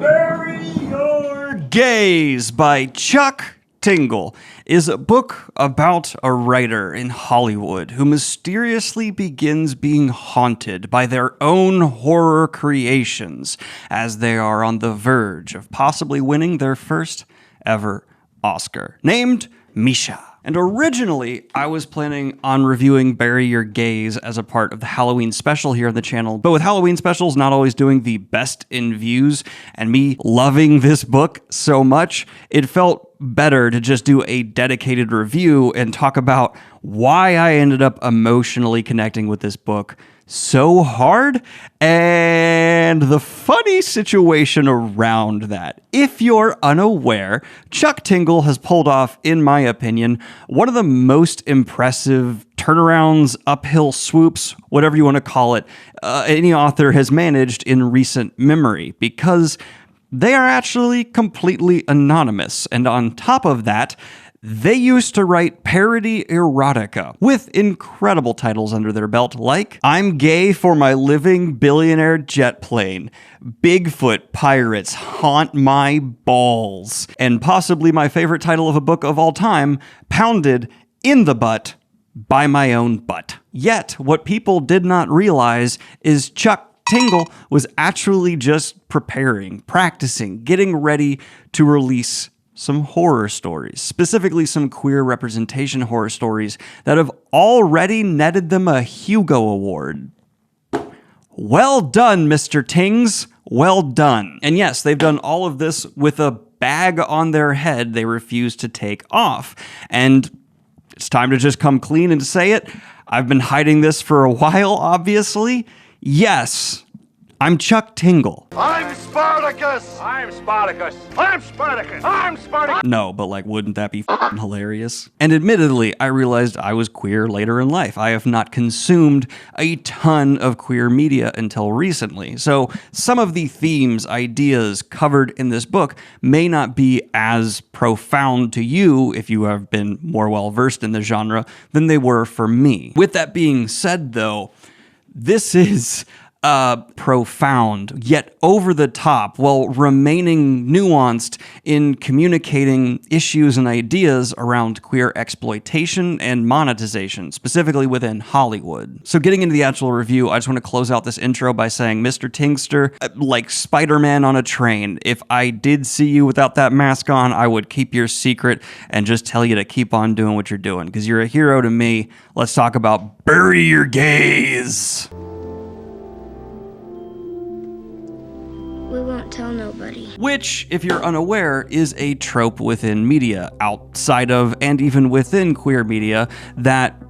Bury Your Gays by Chuck Tingle is a book about a writer in Hollywood who mysteriously begins being haunted by their own horror creations as they are on the verge of possibly winning their first ever Oscar, named Misha. And originally, I was planning on reviewing Bury Your Gays as a part of the Halloween special here on the channel, but with Halloween specials not always doing the best in views, and me loving this book so much, it felt better to just do a dedicated review and talk about why I ended up emotionally connecting with this book so hard, and the funny situation around that. If you're unaware, Chuck Tingle has pulled off, in my opinion, one of the most impressive turnarounds, uphill swoops, whatever you want to call it, any author has managed in recent memory, because they are actually completely anonymous, and on top of that, they used to write parody erotica with incredible titles under their belt like I'm Gay for My Living Billionaire Jet Plane, Bigfoot Pirates Haunt My Balls, and possibly my favorite title of a book of all time, Pounded in the Butt by My Own Butt. Yet, what people did not realize is Chuck Tingle was actually just preparing, practicing, getting ready to release some horror stories, specifically some queer representation horror stories that have already netted them a Hugo Award. Well done, Mr. Tings. Well done. And yes, they've done all of this with a bag on their head they refuse to take off. And it's time to just come clean and say it. I've been hiding this for a while, obviously. Yes, I'm Chuck Tingle. I'm Spartacus! I'm Spartacus! I'm Spartacus! I'm Spartacus! No, but like, wouldn't that be f***ing hilarious? And admittedly, I realized I was queer later in life. I have not consumed a ton of queer media until recently. So some of the themes, ideas covered in this book may not be as profound to you if you have been more well-versed in the genre than they were for me. With that being said, though, this is profound, yet over the top, while remaining nuanced in communicating issues and ideas around queer exploitation and monetization, specifically within Hollywood. So getting into the actual review, I just want to close out this intro by saying, Mr. Tingster, like Spider-Man on a train, if I did see you without that mask on, I would keep your secret and just tell you to keep on doing what you're doing, because you're a hero to me. Let's talk about Bury Your Gays. We won't tell nobody. Which, if you're unaware, is a trope within media, outside of and even within queer media, that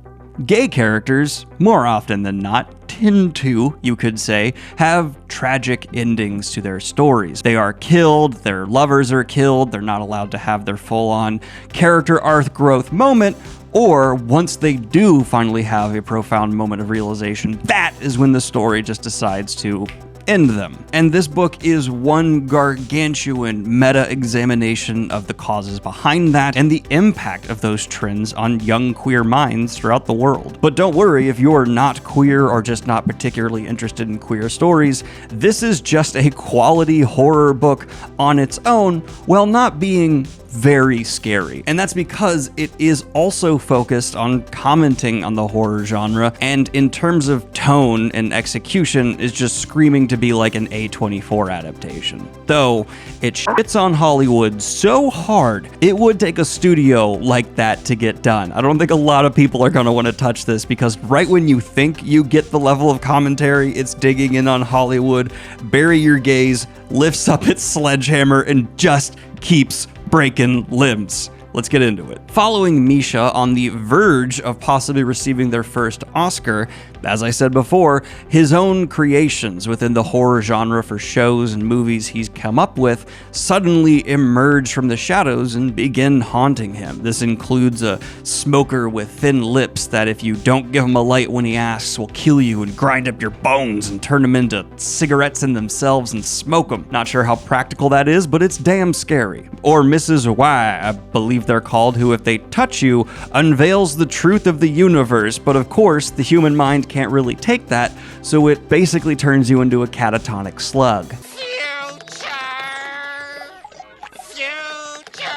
gay characters, more often than not, tend to, you could say, have tragic endings to their stories. They are killed, their lovers are killed, they're not allowed to have their full-on character arc growth moment, or once they do finally have a profound moment of realization, that is when the story just decides to end them. And this book is one gargantuan meta-examination of the causes behind that and the impact of those trends on young queer minds throughout the world. But don't worry if you're not queer or just not particularly interested in queer stories, this is just a quality horror book on its own while not being very scary. And that's because it is also focused on commenting on the horror genre, and in terms of tone and execution is just screaming to be like an A24 adaptation. Though it shits on Hollywood so hard, it would take a studio like that to get done. I don't think a lot of people are gonna want to touch this, because right when you think you get the level of commentary it's digging in on Hollywood, Bury Your Gays lifts up its sledgehammer and just keeps breaking limbs. Let's get into it. Following Misha on the verge of possibly receiving their first Oscar, as I said before, his own creations within the horror genre for shows and movies he's come up with suddenly emerge from the shadows and begin haunting him. This includes a smoker with thin lips that if you don't give him a light when he asks will kill you and grind up your bones and turn them into cigarettes in themselves and smoke them. Not sure how practical that is, but it's damn scary. Or Mrs. Y, I believe they're called, who if they touch you, unveils the truth of the universe, but of course the human mind can't really take that, so it basically turns you into a catatonic slug. Future!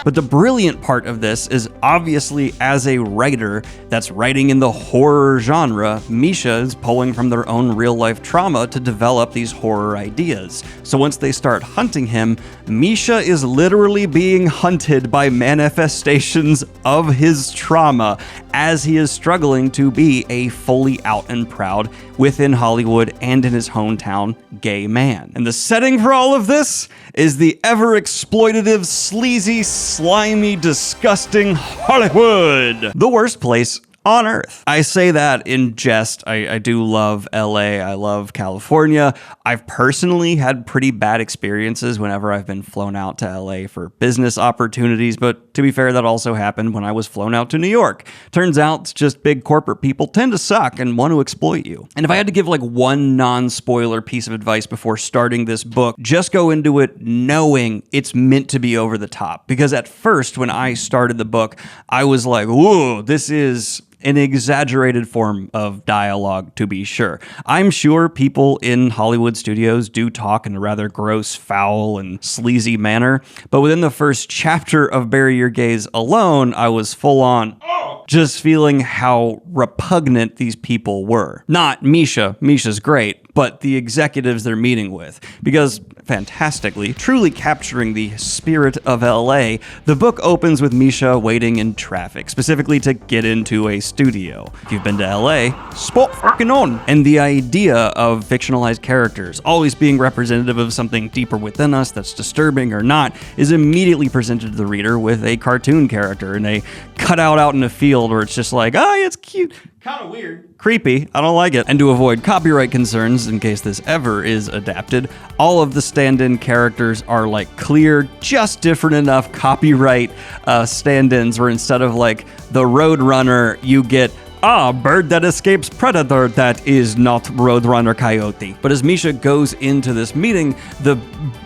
But the brilliant part of this is obviously as a writer that's writing in the horror genre, Misha is pulling from their own real-life trauma to develop these horror ideas. So once they start hunting him, Misha is literally being hunted by manifestations of his trauma as he is struggling to be a fully out and proud, within Hollywood and in his hometown, gay man. And the setting for all of this is the ever-exploitative, sleazy, slimy, disgusting Hollywood. The worst place on Earth. I say that in jest. I do love LA. I love California. I've personally had pretty bad experiences whenever I've been flown out to LA for business opportunities, but to be fair, that also happened when I was flown out to New York. Turns out just big corporate people tend to suck and want to exploit you. And if I had to give like one non-spoiler piece of advice before starting this book, just go into it knowing it's meant to be over the top. Because at first, when I started the book, I was like, whoa, this is an exaggerated form of dialogue, to be sure. I'm sure people in Hollywood studios do talk in a rather gross, foul, and sleazy manner, but within the first chapter of Bury Your Gaze alone, I was full on just feeling how repugnant these people were. Not Misha. Misha's great, but the executives they're meeting with. Because, fantastically, truly capturing the spirit of LA, the book opens with Misha waiting in traffic, specifically to get into a studio. If you've been to LA, spot fucking on. And the idea of fictionalized characters always being representative of something deeper within us that's disturbing or not is immediately presented to the reader with a cartoon character and a cutout out in a field where it's just like, oh, it's cute. Kind of weird. Creepy. I don't like it. And to avoid copyright concerns, in case this ever is adapted, all of the stand-in characters are like clear, just different enough copyright stand-ins where instead of like the Roadrunner, you get bird that escapes predator that is not Roadrunner Coyote. But as Misha goes into this meeting, the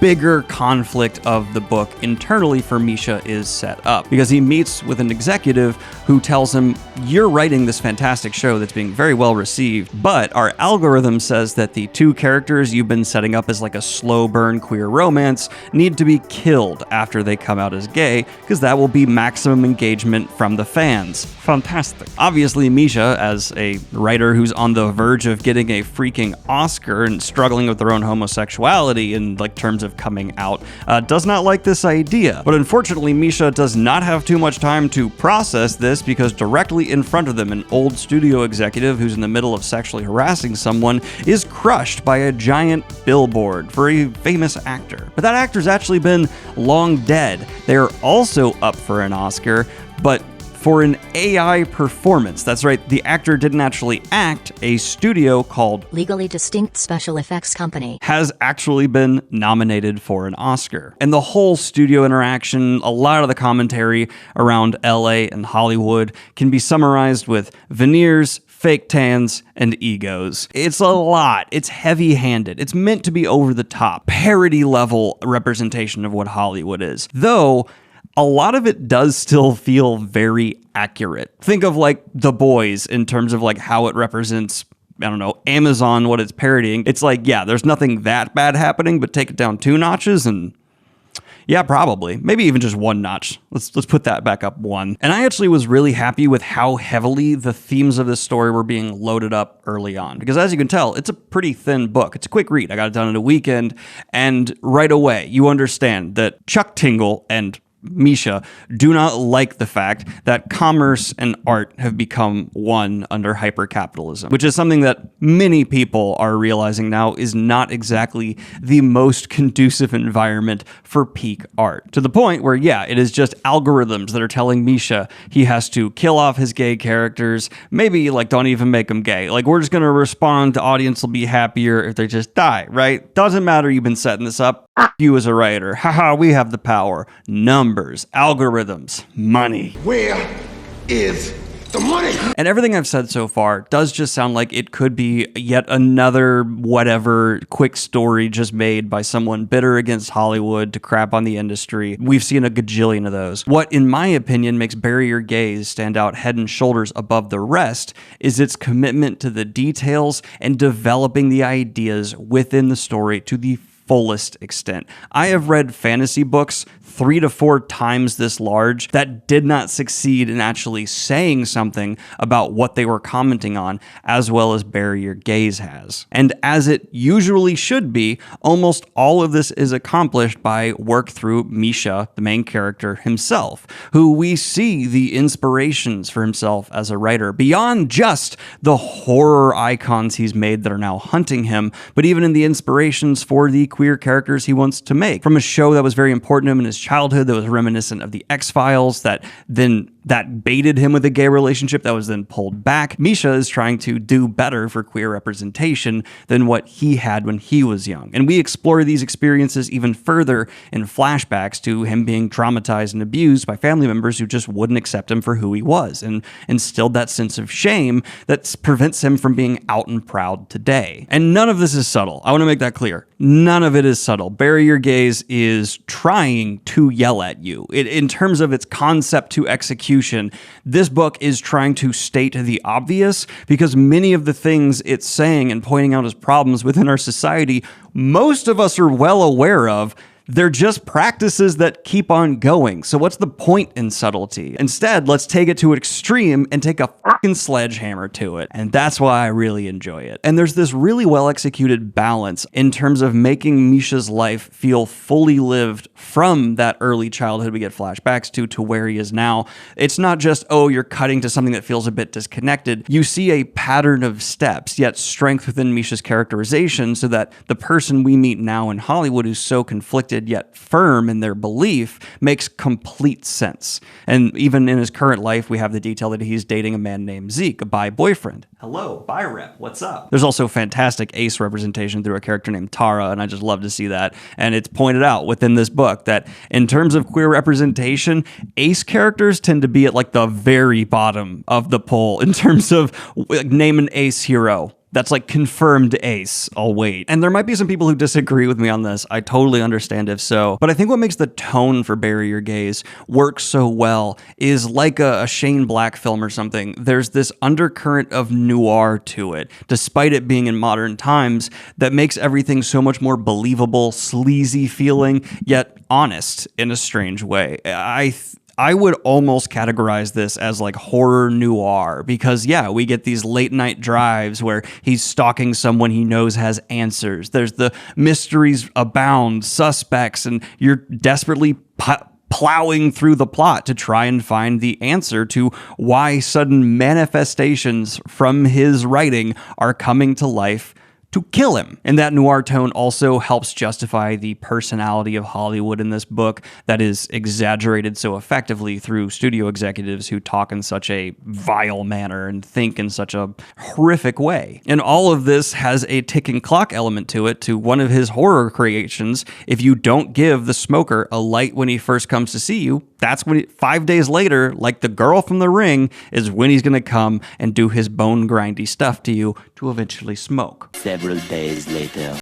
bigger conflict of the book internally for Misha is set up. Because he meets with an executive who tells him, you're writing this fantastic show that's being very well received, but our algorithm says that the two characters you've been setting up as like a slow burn queer romance need to be killed after they come out as gay, because that will be maximum engagement from the fans. Fantastic. Obviously, Misha, as a writer who's on the verge of getting a freaking Oscar and struggling with their own homosexuality in like terms of coming out, does not like this idea. But unfortunately, Misha does not have too much time to process this because directly in front of them, an old studio executive who's in the middle of sexually harassing someone is crushed by a giant billboard for a famous actor. But that actor's actually been long dead. They're also up for an Oscar, but for an AI performance. That's right, the actor didn't actually act. A studio called Legally Distinct Special Effects Company has actually been nominated for an Oscar. And the whole studio interaction, a lot of the commentary around LA and Hollywood can be summarized with veneers, fake tans, and egos. It's a lot. It's heavy-handed. It's meant to be over the top, parody level representation of what Hollywood is. Though a lot of it does still feel very accurate. Think of like The Boys in terms of like how it represents, I don't know, Amazon, what it's parodying. It's like, yeah, there's nothing that bad happening, but take it down 2 notches and yeah, probably. Maybe even just 1 notch. Let's put that back up 1. And I actually was really happy with how heavily the themes of this story were being loaded up early on. Because as you can tell, it's a pretty thin book. It's a quick read. I got it done in a weekend. And right away, you understand that Chuck Tingle and Misha do not like the fact that commerce and art have become one under hypercapitalism, which is something that many people are realizing now is not exactly the most conducive environment for peak art. To the point where, yeah, it is just algorithms that are telling Misha he has to kill off his gay characters, maybe like don't even make them gay. Like we're just going to respond, the audience will be happier if they just die, right? Doesn't matter, you've been setting this up. You as a writer. Haha, we have the power. Numbers, algorithms, money. Where is the money? And everything I've said so far does just sound like it could be yet another whatever quick story just made by someone bitter against Hollywood to crap on the industry. We've seen a gajillion of those. What, in my opinion, makes Bury Your Gaze stand out head and shoulders above the rest is its commitment to the details and developing the ideas within the story to the fullest extent. I have read fantasy books 3 to 4 times this large that did not succeed in actually saying something about what they were commenting on, as well as Bury Your Gays has. And as it usually should be, almost all of this is accomplished by work through Misha, the main character himself, who we see the inspirations for himself as a writer, beyond just the horror icons he's made that are now hunting him, but even in the inspirations for the queer characters he wants to make. From a show that was very important to him in his childhood, that was reminiscent of the X-Files, that baited him with a gay relationship that was then pulled back. Misha is trying to do better for queer representation than what he had when he was young. And we explore these experiences even further in flashbacks to him being traumatized and abused by family members who just wouldn't accept him for who he was, and instilled that sense of shame that prevents him from being out and proud today. And none of this is subtle. I want to make that clear. None of it is subtle. Bury Your Gays is trying to yell at you. In terms of its concept to execution, this book is trying to state the obvious, because many of the things it's saying and pointing out as problems within our society, most of us are well aware of. They're just practices that keep on going. So what's the point in subtlety? Instead, let's take it to an extreme and take a fucking sledgehammer to it. And that's why I really enjoy it. And there's this really well executed balance in terms of making Misha's life feel fully lived from that early childhood we get flashbacks to where he is now. It's not just, oh, you're cutting to something that feels a bit disconnected. You see a pattern of steps, yet strength within Misha's characterization, so that the person we meet now in Hollywood who's so conflicted yet firm in their belief makes complete sense. And even in his current life, we have the detail that he's dating a man named Zeke, a bi boyfriend. Hello, bi rep, what's up? There's also fantastic ace representation through a character named Tara, and I just love to see that. And it's pointed out within this book that in terms of queer representation, ace characters tend to be at like the very bottom of the poll in terms of name an ace hero. That's like confirmed ace. I'll wait. And there might be some people who disagree with me on this. I totally understand if so. But I think what makes the tone for Bury Your Gays work so well is like a Shane Black film or something. There's this undercurrent of noir to it, despite it being in modern times, that makes everything so much more believable, sleazy feeling, yet honest in a strange way. I would almost categorize this as like horror noir, because yeah, we get these late night drives where he's stalking someone he knows has answers. There's the mysteries abound, suspects, and you're desperately plowing through the plot to try and find the answer to why sudden manifestations from his writing are coming to life to kill him. And that noir tone also helps justify the personality of Hollywood in this book that is exaggerated so effectively through studio executives who talk in such a vile manner and think in such a horrific way. And all of this has a ticking clock element to it. To one of his horror creations, if you don't give the smoker a light when he first comes to see you, that's when 5 days later, like the girl from The Ring, is when he's going to come and do his bone grindy stuff to you to eventually smoke. Several days later.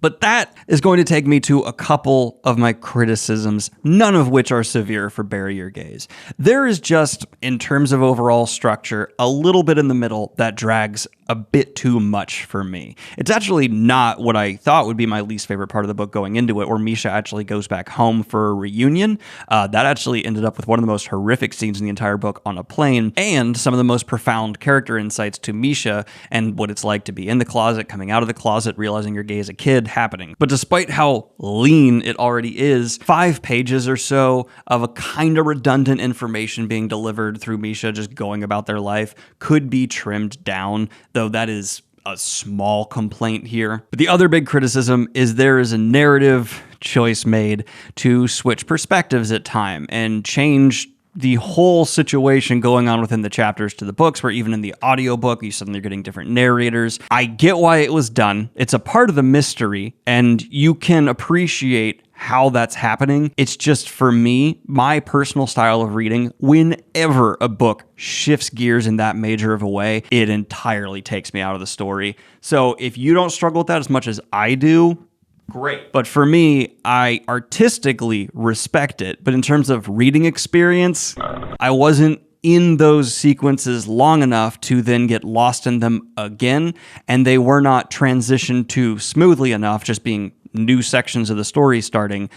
But that is going to take me to a couple of my criticisms, none of which are severe for Bury Your Gays. There is just, in terms of overall structure, a little bit in the middle that drags a bit too much for me. It's actually not what I thought would be my least favorite part of the book going into it, where Misha actually goes back home for a reunion. That actually ended up with one of the most horrific scenes in the entire book on a plane, and some of the most profound character insights to Misha and what it's like to be in the closet, coming out of the closet, realizing you're gay as a kid happening. But despite how lean it already is, 5 pages or so of a kind of redundant information being delivered through Misha just going about their life could be trimmed down, though that is a small complaint here. But the other big criticism is there is a narrative choice made to switch perspectives at time and change the whole situation going on within the chapters to the books, where even in the audiobook, you suddenly are getting different narrators. I get why it was done. It's a part of the mystery, and you can appreciate how that's happening. It's just, for me, my personal style of reading, whenever a book shifts gears in that major of a way, it entirely takes me out of the story. So if you don't struggle with that as much as I do, great. But for me, I artistically respect it. But in terms of reading experience, I wasn't in those sequences long enough to then get lost in them again, and they were not transitioned to smoothly enough, just being new sections of the story starting,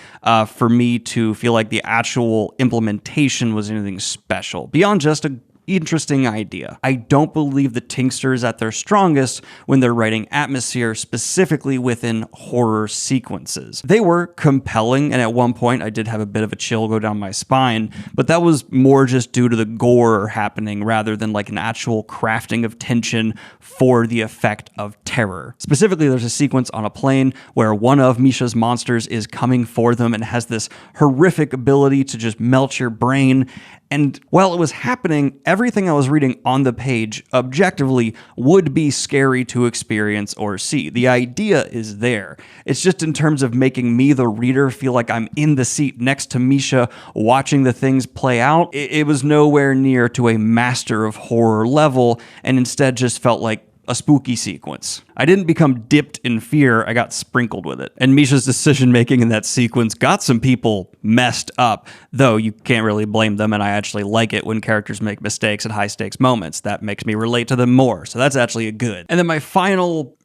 for me to feel like the actual implementation was anything special, beyond just a interesting idea. I don't believe the Tinkster is at their strongest when they're writing atmosphere, specifically within horror sequences. They were compelling, and at one point I did have a bit of a chill go down my spine, but that was more just due to the gore happening rather than like an actual crafting of tension for the effect of terror. Specifically, there's a sequence on a plane where one of Misha's monsters is coming for them and has this horrific ability to just melt your brain. And while it was happening, everything I was reading on the page objectively would be scary to experience or see. The idea is there. It's just in terms of making me, the reader, feel like I'm in the seat next to Misha watching the things play out. It was nowhere near to a master of horror level, and instead just felt like a spooky sequence. I didn't become dipped in fear, I got sprinkled with it. And Misha's decision making in that sequence got some people messed up, though you can't really blame them, and I actually like it when characters make mistakes at high stakes moments. That makes me relate to them more, so that's actually a good. And then my final,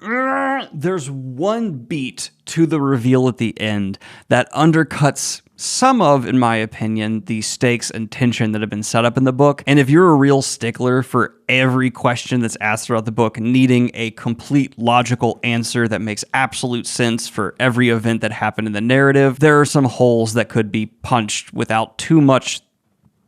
there's one beat to the reveal at the end that undercuts some of, in my opinion, the stakes and tension that have been set up in the book. And if you're a real stickler for every question that's asked throughout the book needing a complete logical answer that makes absolute sense for every event that happened in the narrative, there are some holes that could be punched without too much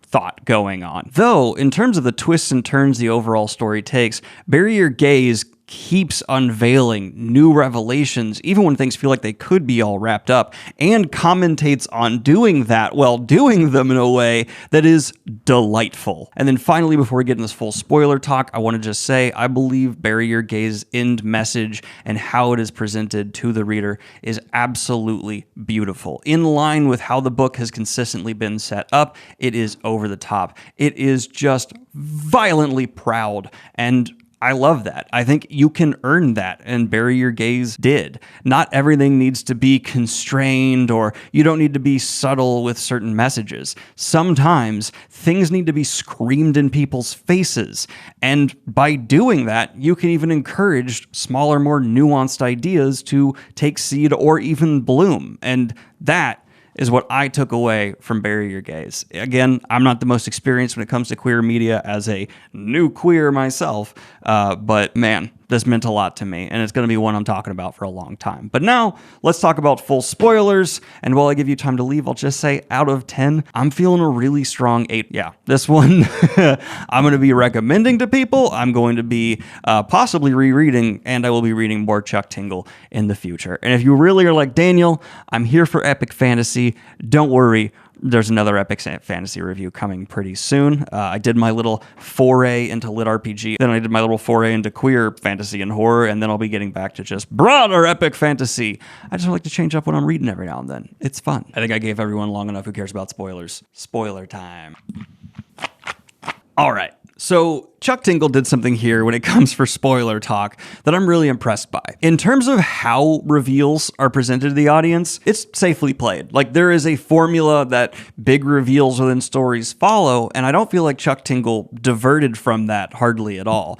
thought going on. Though, in terms of the twists and turns the overall story takes, Bury Your Gaze keeps unveiling new revelations, even when things feel like they could be all wrapped up, and commentates on doing that while doing them in a way that is delightful. And then finally, before we get in this full spoiler talk, I want to just say, I believe Bury Your Gaze end message and how it is presented to the reader is absolutely beautiful. In line with how the book has consistently been set up, it is over the top. It is just violently proud, and I love that. I think you can earn that, and Bury Your Gaze did. Not everything needs to be constrained, or you don't need to be subtle with certain messages. Sometimes things need to be screamed in people's faces, and by doing that, you can even encourage smaller, more nuanced ideas to take seed or even bloom, and that is what I took away from Bury Your Gaze. Again, I'm not the most experienced when it comes to queer media as a new queer myself, but man, this meant a lot to me, and it's going to be one I'm talking about for a long time. But now, let's talk about full spoilers, and while I give you time to leave, I'll just say, out of 10, I'm feeling a really strong 8. Yeah, this one, I'm going to be recommending to people, I'm going to be possibly rereading, and I will be reading more Chuck Tingle in the future. And if you really are like, Daniel, I'm here for epic fantasy, don't worry, there's another epic fantasy review coming pretty soon. I did my little foray into lit RPG, then I did my little foray into queer fantasy and horror, and then I'll be getting back to just broader epic fantasy. I just like to change up what I'm reading every now and then. It's fun. I think I gave everyone long enough who cares about spoilers. Spoiler time. All right. So Chuck Tingle did something here when it comes for spoiler talk that I'm really impressed by. In terms of how reveals are presented to the audience, it's safely played. Like, there is a formula that big reveals within stories follow, and I don't feel like Chuck Tingle diverted from that hardly at all.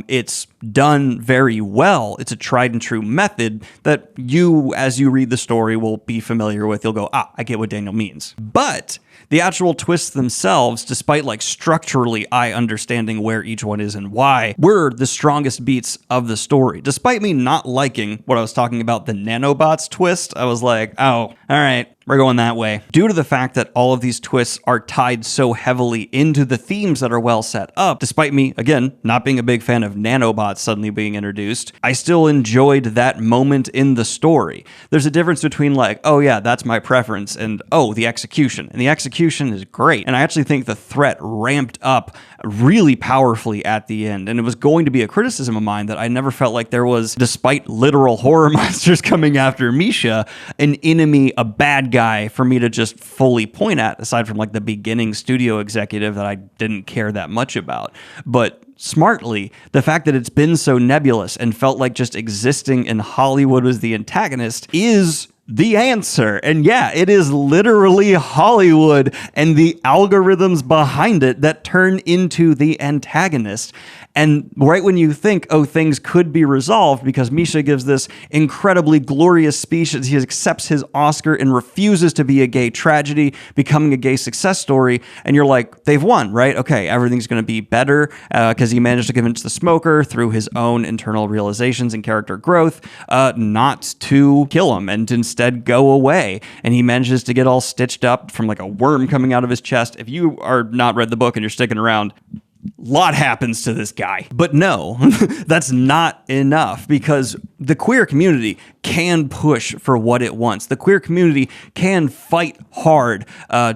It's done very well. It's a tried and true method that you, as you read the story, will be familiar with. You'll go, I get what Daniel means. But the actual twists themselves, despite like structurally I understanding where each one is and why, were the strongest beats of the story. Despite me not liking what I was talking about, the nanobots twist, I was like, oh, all right, we're going that way. Due to the fact that all of these twists are tied so heavily into the themes that are well set up, despite me, again, not being a big fan of nanobots suddenly being introduced, I still enjoyed that moment in the story. There's a difference between like, oh yeah, that's my preference, and oh, the execution. And the execution is great. And I actually think the threat ramped up really powerfully at the end. And it was going to be a criticism of mine that I never felt like there was, despite literal horror monsters coming after Misha, an enemy, a bad guy for me to just fully point at, aside from like the beginning studio executive that I didn't care that much about. But smartly, the fact that it's been so nebulous and felt like just existing in Hollywood was the antagonist is the answer. And yeah, it is literally Hollywood and the algorithms behind it that turn into the antagonist. And right when you think, oh, things could be resolved, because Misha gives this incredibly glorious speech as he accepts his Oscar and refuses to be a gay tragedy, becoming a gay success story, and you're like, they've won, right? Okay, everything's going to be better because he managed to convince the smoker through his own internal realizations and character growth not to kill him and to instead go away. And he manages to get all stitched up from like a worm coming out of his chest. If you are not read the book and you're sticking around, lot happens to this guy. But no, that's not enough, because the queer community can push for what it wants. The queer community can fight hard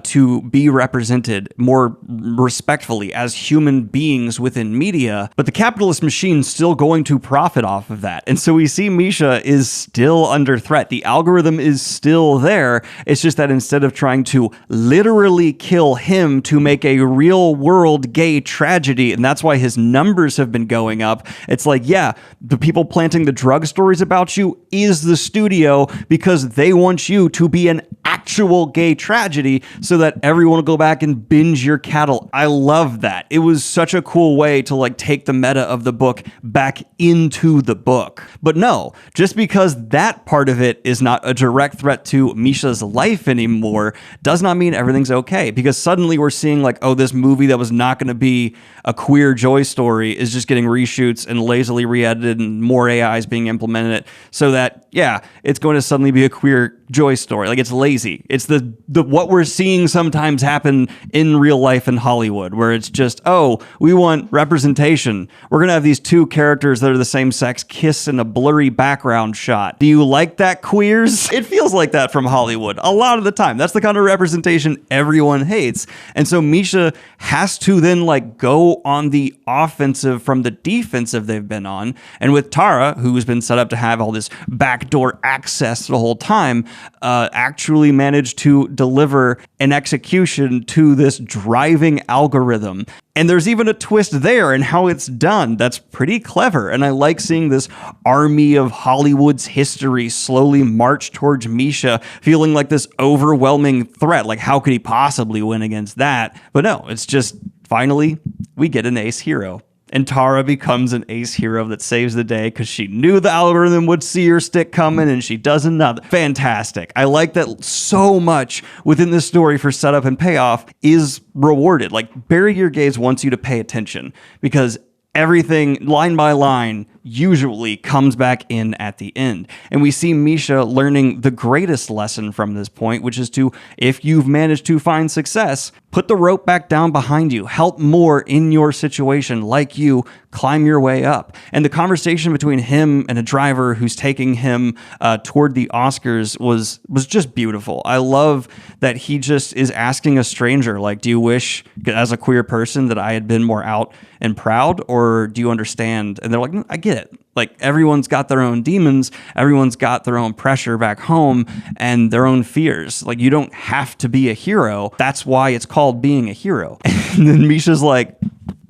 to be represented more respectfully as human beings within media, but the capitalist machine's still going to profit off of that. And so we see Misha is still under threat. The algorithm is still there. It's just that instead of trying to literally kill him to make a real world gay tragedy, and that's why his numbers have been going up, it's like, yeah, the people planting the drug stories about you is the studio, because they want you to be an actual gay tragedy so that everyone will go back and binge your cattle. I love that. It was such a cool way to like take the meta of the book back into the book. But no, just because that part of it is not a direct threat to Misha's life anymore does not mean everything's okay, because suddenly we're seeing like, oh, this movie that was not going to be a queer joy story is just getting reshoots and lazily re-edited and more AIs being implemented so that, yeah, it's going to suddenly be a queer joy story. Like, it's lazy. It's the what we're seeing sometimes happen in real life in Hollywood, where it's just, oh, we want representation. We're going to have these two characters that are the same sex kiss in a blurry background shot. Do you like that, queers? It feels like that from Hollywood a lot of the time. That's the kind of representation everyone hates. And so Misha has to then like go on the offensive from the defensive they've been on. And with Tara, who's been set up to have all this backdoor access the whole time, actually managed to deliver an execution to this driving algorithm. And there's even a twist there in how it's done that's pretty clever. And I like seeing this army of Hollywood's history slowly march towards Misha, feeling like this overwhelming threat. Like, how could he possibly win against that? But no, it's just finally we get an ace hero. And Tara becomes an ace hero that saves the day because she knew the algorithm would see her stick coming, and she does another. Fantastic. I like that so much within this story for setup and payoff is rewarded. Like, Bury Your Gaze wants you to pay attention because everything, line by line, usually comes back in at the end. And we see Misha learning the greatest lesson from this point, which is to, if you've managed to find success, put the rope back down behind you. Help more in your situation, like you climb your way up. And the conversation between him and a driver who's taking him toward the Oscars was just beautiful. I love that he just is asking a stranger, like, do you wish, as a queer person, that I had been more out and proud, or do you understand? And they're like, I get it. Like, everyone's got their own demons, everyone's got their own pressure back home and their own fears. Like, you don't have to be a hero. That's why it's called being a hero. And then Misha's like,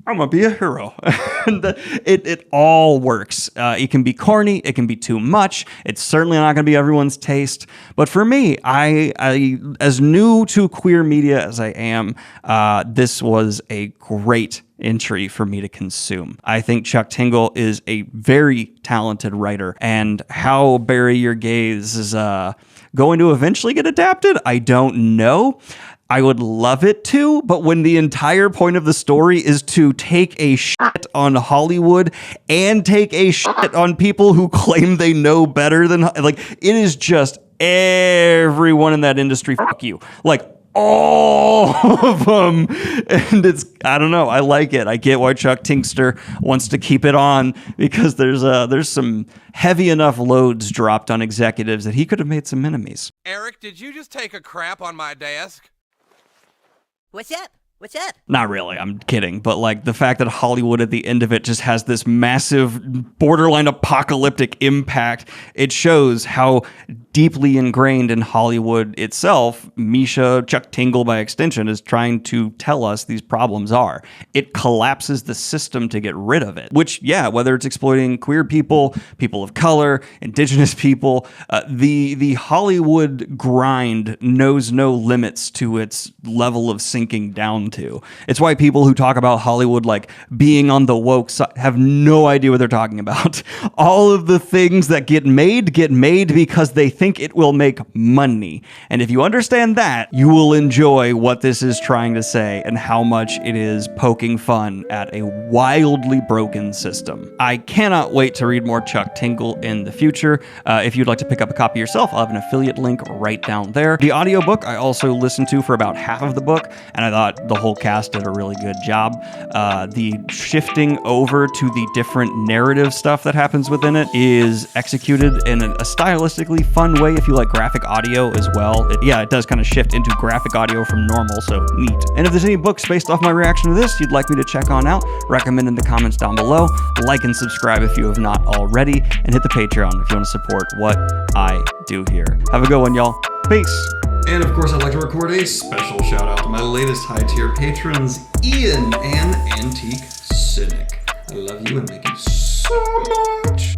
I'm gonna be a hero. And it all works. It can be corny, it can be too much. It's certainly not gonna be everyone's taste. But for me, I as new to queer media as I am, this was a great entry for me to consume. I think Chuck Tingle is a very talented writer, and how Bury Your Gaze is going to eventually get adapted, I don't know. I would love it to, but when the entire point of the story is to take a shit on Hollywood and take a shit on people who claim they know better than, like, it is just everyone in that industry, fuck you. Like, all of them. And it's, I don't know, I like it. I get why Chuck Tinkster wants to keep it on, because there's some heavy enough loads dropped on executives that he could have made some enemies. Eric, did you just take a crap on my desk? What's up? What's that? Not really, I'm kidding. But like the fact that Hollywood at the end of it just has this massive borderline apocalyptic impact, it shows how deeply ingrained in Hollywood itself, Misha, Chuck Tingle by extension, is trying to tell us these problems are. It collapses the system to get rid of it, which, yeah, whether it's exploiting queer people, people of color, indigenous people, the Hollywood grind knows no limits to its level of sinking down to. It's why people who talk about Hollywood like being on the woke side have no idea what they're talking about. All of the things that get made because they think it will make money. And if you understand that, you will enjoy what this is trying to say and how much it is poking fun at a wildly broken system. I cannot wait to read more Chuck Tingle in the future. If you'd like to pick up a copy yourself, I'll have an affiliate link right down there. The audiobook I also listened to for about half of the book, and I thought the whole cast did a really good job. The shifting over to the different narrative stuff that happens within it is executed in a stylistically fun way if you like graphic audio as well. It does kind of shift into graphic audio from normal, so neat. And if there's any books based off my reaction to this you'd like me to check on out, recommend in the comments down below. Like and subscribe if you have not already, and hit the Patreon if you want to support what I do here. Have a good one, y'all. Peace. And of course, I'd like to record a special shout out to my latest high tier patrons, Ian and Antique Cynic. I love you and thank you so much.